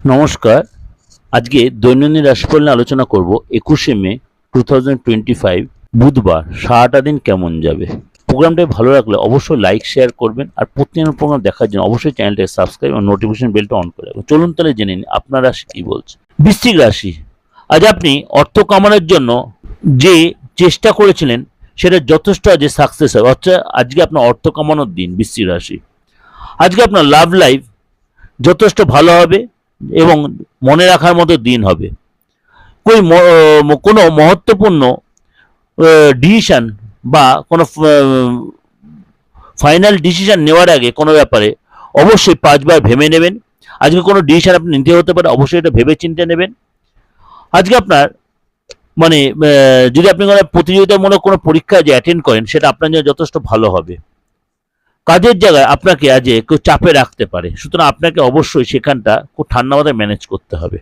নমস্কার। আজকে দৈনন্দিন রাশিফল নিয়ে আলোচনা করব। 21শে মে 2025 বুধবার। সারাটা দিন কেমন যাবে। প্রোগ্রামটা ভালো লাগলে অবশ্যই লাইক শেয়ার করবেন, আর প্রতিদিনের প্রোগ্রাম দেখার জন্য অবশ্যই চ্যানেলটাকে সাবস্ক্রাইব এবং নোটিফিকেশন বেলটা অন করে রাখবেন। চলুন তাহলে জেনে নিন আপনার রাশি কি বলছে। বৃশ্চিক রাশি। আজ আপনি অর্থ কামানোর জন্য যে চেষ্টা করেছিলেন সেটা যথেষ্ট আজ সাকসেস হবে, অর্থাৎ আজকে আপনার অর্থ কামানোর দিন। বৃশ্চিক রাশি, আজকে আপনার লাভ লাইফ যথেষ্ট ভালো হবে এবং মনে রাখার মতো দিন হবে। কোনো মহত্বপূর্ণ ডিসিশন বা কোনো ফাইনাল ডিসিশন নেওয়ার আগে কোনো ব্যাপারে অবশ্যই 5বার ভেবে নেবেন। আজকে কোনো ডিসিশন আপনি নিতে হতে পারে, অবশ্যই এটা ভেবে চিন্তে নেবেন। আজকে আপনার মানে যদি আপনি কোনো প্রতিযোগিতামূলক কোনো পরীক্ষা যে অ্যাটেন্ড করেন সেটা আপনার জন্য যথেষ্ট ভালো হবে। কাজের জায়গায় আপনাকে আজ কেউ চাপে রাখতে পারে, সুতরাং আপনাকে অবশ্যই সেখানটা খুব ঠান্ডা মাথায় ম্যানেজ করতে হবে।